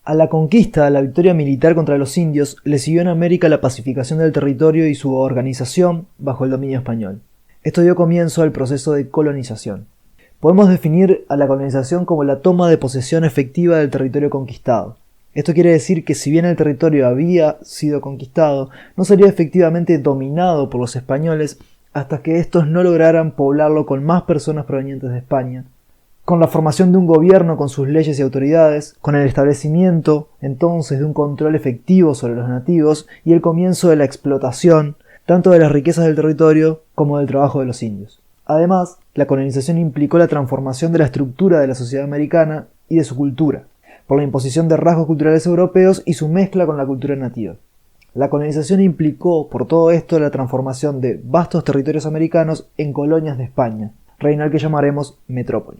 A la conquista, la victoria militar contra los indios, le siguió en América la pacificación del territorio y su organización bajo el dominio español. Esto dio comienzo al proceso de colonización. Podemos definir a la colonización como la toma de posesión efectiva del territorio conquistado. Esto quiere decir que si bien el territorio había sido conquistado, no sería efectivamente dominado por los españoles hasta que estos no lograran poblarlo con más personas provenientes de España, con la formación de un gobierno con sus leyes y autoridades, con el establecimiento entonces de un control efectivo sobre los nativos y el comienzo de la explotación tanto de las riquezas del territorio como del trabajo de los indios. Además, la colonización implicó la transformación de la estructura de la sociedad americana y de su cultura, por la imposición de rasgos culturales europeos y su mezcla con la cultura nativa. La colonización implicó, por todo esto, la transformación de vastos territorios americanos en colonias de España, reino al que llamaremos metrópoli.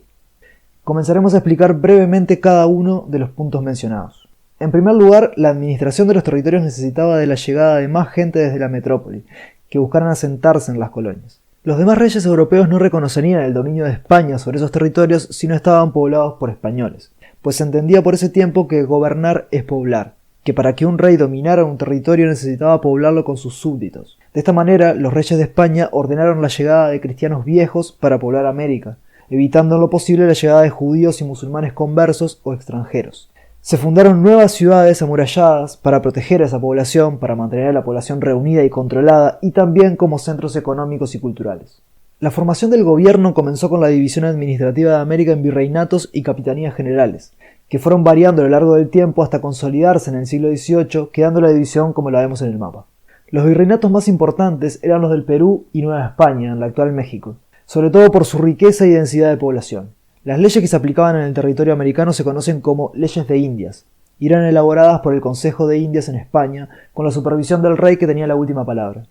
Comenzaremos a explicar brevemente cada uno de los puntos mencionados. En primer lugar, la administración de los territorios necesitaba de la llegada de más gente desde la metrópoli, que buscaran asentarse en las colonias. Los demás reyes europeos no reconocerían el dominio de España sobre esos territorios si no estaban poblados por españoles, pues se entendía por ese tiempo que gobernar es poblar, que para que un rey dominara un territorio necesitaba poblarlo con sus súbditos. De esta manera, los reyes de España ordenaron la llegada de cristianos viejos para poblar América, evitando en lo posible la llegada de judíos y musulmanes conversos o extranjeros. Se fundaron nuevas ciudades amuralladas para proteger a esa población, para mantener a la población reunida y controlada, y también como centros económicos y culturales. La formación del gobierno comenzó con la división administrativa de América en virreinatos y capitanías generales, que fueron variando a lo largo del tiempo hasta consolidarse en el siglo XVIII, quedando la división como la vemos en el mapa. Los virreinatos más importantes eran los del Perú y Nueva España, en la actual México, sobre todo por su riqueza y densidad de población. Las leyes que se aplicaban en el territorio americano se conocen como leyes de Indias, y eran elaboradas por el Consejo de Indias en España, con la supervisión del rey que tenía la última palabra.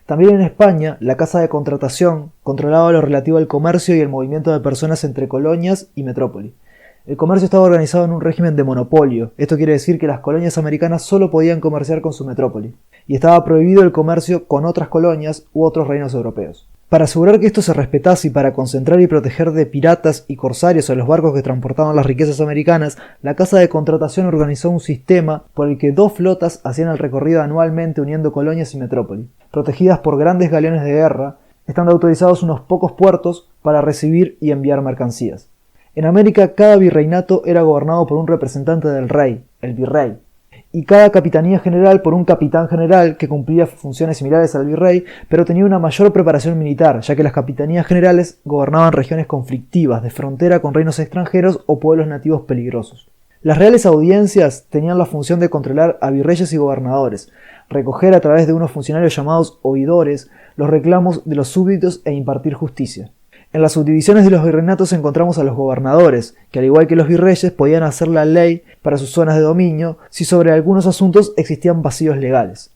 También en España, la Casa de Contratación controlaba lo relativo al comercio y el movimiento de personas entre colonias y metrópoli. El comercio estaba organizado en un régimen de monopolio, esto quiere decir que las colonias americanas solo podían comerciar con su metrópoli, y estaba prohibido el comercio con otras colonias u otros reinos europeos. Para asegurar que esto se respetase y para concentrar y proteger de piratas y corsarios a los barcos que transportaban las riquezas americanas, la Casa de Contratación organizó un sistema por el que 2 flotas hacían el recorrido anualmente uniendo colonias y metrópoli. Protegidas por grandes galeones de guerra, estando autorizados unos pocos puertos para recibir y enviar mercancías. En América, cada virreinato era gobernado por un representante del rey, el virrey, y cada capitanía general por un capitán general que cumplía funciones similares al virrey, pero tenía una mayor preparación militar, ya que las capitanías generales gobernaban regiones conflictivas, de frontera con reinos extranjeros o pueblos nativos peligrosos. Las reales audiencias tenían la función de controlar a virreyes y gobernadores, recoger a través de unos funcionarios llamados oidores los reclamos de los súbditos e impartir justicia. En las subdivisiones de los virreinatos encontramos a los gobernadores, que al igual que los virreyes podían hacer la ley para sus zonas de dominio si sobre algunos asuntos existían vacíos legales.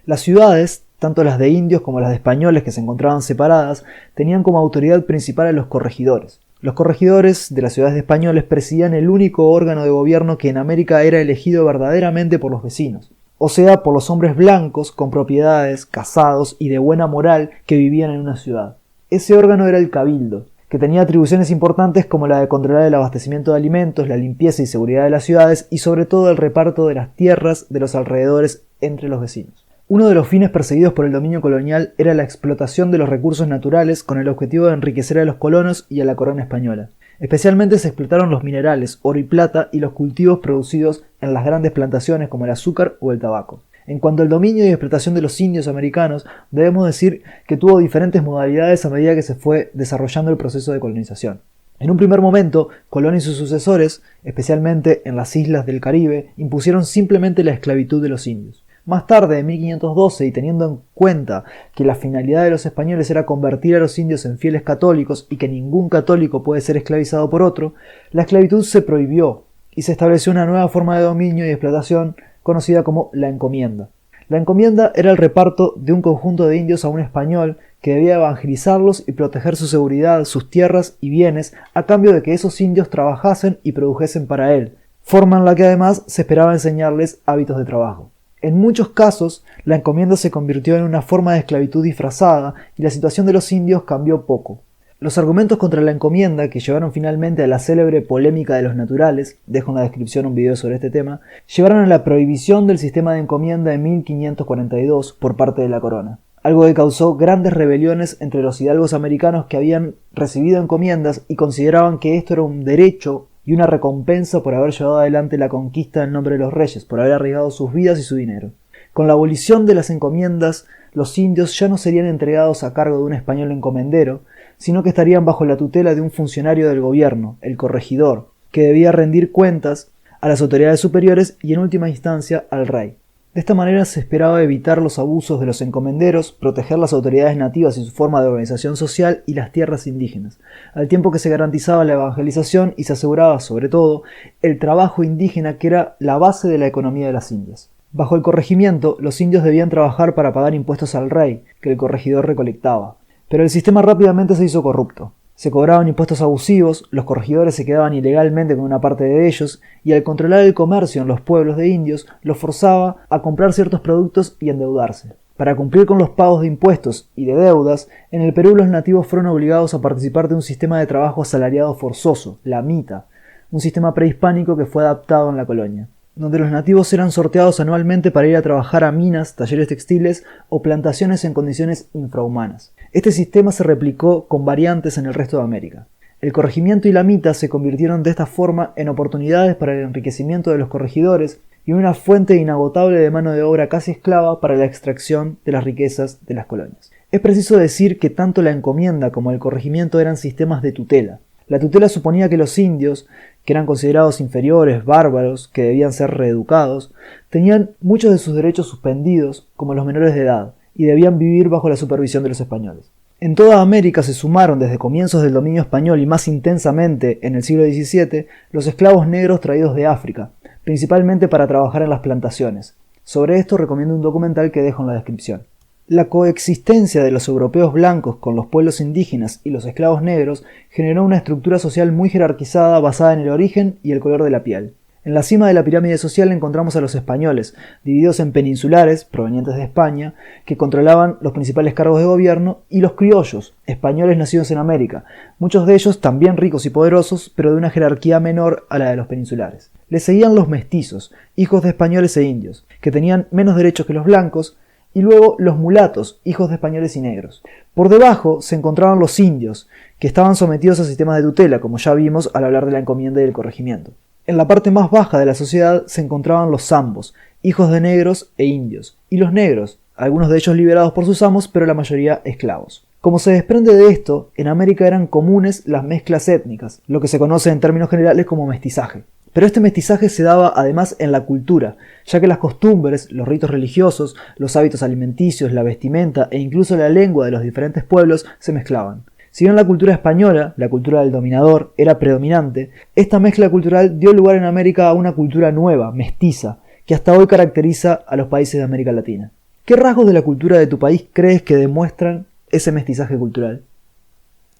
Las ciudades, tanto las de indios como las de españoles que se encontraban separadas, tenían como autoridad principal a los corregidores. Los corregidores de las ciudades de españoles presidían el único órgano de gobierno que en América era elegido verdaderamente por los vecinos, o sea, por los hombres blancos con propiedades, casados y de buena moral que vivían en una ciudad. Ese órgano era el cabildo, que tenía atribuciones importantes como la de controlar el abastecimiento de alimentos, la limpieza y seguridad de las ciudades y sobre todo el reparto de las tierras de los alrededores entre los vecinos. Uno de los fines perseguidos por el dominio colonial era la explotación de los recursos naturales con el objetivo de enriquecer a los colonos y a la corona española. Especialmente se explotaron los minerales, oro y plata y los cultivos producidos en las grandes plantaciones como el azúcar o el tabaco. En cuanto al dominio y explotación de los indios americanos, debemos decir que tuvo diferentes modalidades a medida que se fue desarrollando el proceso de colonización. En un primer momento, Colón y sus sucesores, especialmente en las islas del Caribe, impusieron simplemente la esclavitud de los indios. Más tarde, en 1512, y teniendo en cuenta que la finalidad de los españoles era convertir a los indios en fieles católicos y que ningún católico puede ser esclavizado por otro, la esclavitud se prohibió y se estableció una nueva forma de dominio y explotación conocida como la encomienda. La encomienda era el reparto de un conjunto de indios a un español que debía evangelizarlos y proteger su seguridad, sus tierras y bienes a cambio de que esos indios trabajasen y produjesen para él, forma en la que además se esperaba enseñarles hábitos de trabajo. En muchos casos, la encomienda se convirtió en una forma de esclavitud disfrazada y la situación de los indios cambió poco. Los argumentos contra la encomienda, que llevaron finalmente a la célebre polémica de los naturales, dejo en la descripción un video sobre este tema, llevaron a la prohibición del sistema de encomienda en 1542 por parte de la corona, algo que causó grandes rebeliones entre los hidalgos americanos que habían recibido encomiendas y consideraban que esto era un derecho y una recompensa por haber llevado adelante la conquista en nombre de los reyes, por haber arriesgado sus vidas y su dinero. Con la abolición de las encomiendas, los indios ya no serían entregados a cargo de un español encomendero, sino que estarían bajo la tutela de un funcionario del gobierno, el corregidor, que debía rendir cuentas a las autoridades superiores y en última instancia al rey. De esta manera se esperaba evitar los abusos de los encomenderos, proteger las autoridades nativas y su forma de organización social y las tierras indígenas, al tiempo que se garantizaba la evangelización y se aseguraba, sobre todo, el trabajo indígena que era la base de la economía de las Indias. Bajo el corregimiento, los indios debían trabajar para pagar impuestos al rey, que el corregidor recolectaba. Pero el sistema rápidamente se hizo corrupto. Se cobraban impuestos abusivos, los corregidores se quedaban ilegalmente con una parte de ellos, y al controlar el comercio en los pueblos de indios, los forzaba a comprar ciertos productos y endeudarse. Para cumplir con los pagos de impuestos y de deudas, en el Perú los nativos fueron obligados a participar de un sistema de trabajo asalariado forzoso, la mita, un sistema prehispánico que fue adaptado en la colonia, donde los nativos eran sorteados anualmente para ir a trabajar a minas, talleres textiles o plantaciones en condiciones infrahumanas. Este sistema se replicó con variantes en el resto de América. El corregimiento y la mita se convirtieron de esta forma en oportunidades para el enriquecimiento de los corregidores y una fuente inagotable de mano de obra casi esclava para la extracción de las riquezas de las colonias. Es preciso decir que tanto la encomienda como el corregimiento eran sistemas de tutela. La tutela suponía que los indios, que eran considerados inferiores, bárbaros, que debían ser reeducados, tenían muchos de sus derechos suspendidos, como los menores de edad, y debían vivir bajo la supervisión de los españoles. En toda América se sumaron desde comienzos del dominio español y más intensamente en el siglo XVII los esclavos negros traídos de África, principalmente para trabajar en las plantaciones. Sobre esto recomiendo un documental que dejo en la descripción. La coexistencia de los europeos blancos con los pueblos indígenas y los esclavos negros generó una estructura social muy jerarquizada basada en el origen y el color de la piel. En la cima de la pirámide social encontramos a los españoles, divididos en peninsulares, provenientes de España, que controlaban los principales cargos de gobierno, y los criollos, españoles nacidos en América, muchos de ellos también ricos y poderosos, pero de una jerarquía menor a la de los peninsulares. Les seguían los mestizos, hijos de españoles e indios, que tenían menos derechos que los blancos, y luego los mulatos, hijos de españoles y negros. Por debajo se encontraban los indios, que estaban sometidos a sistemas de tutela, como ya vimos al hablar de la encomienda y del corregimiento. En la parte más baja de la sociedad se encontraban los zambos, hijos de negros e indios, y los negros, algunos de ellos liberados por sus amos, pero la mayoría esclavos. Como se desprende de esto, en América eran comunes las mezclas étnicas, lo que se conoce en términos generales como mestizaje. Pero este mestizaje se daba además en la cultura, ya que las costumbres, los ritos religiosos, los hábitos alimenticios, la vestimenta e incluso la lengua de los diferentes pueblos se mezclaban. Si bien la cultura española, la cultura del dominador, era predominante, esta mezcla cultural dio lugar en América a una cultura nueva, mestiza, que hasta hoy caracteriza a los países de América Latina. ¿Qué rasgos de la cultura de tu país crees que demuestran ese mestizaje cultural?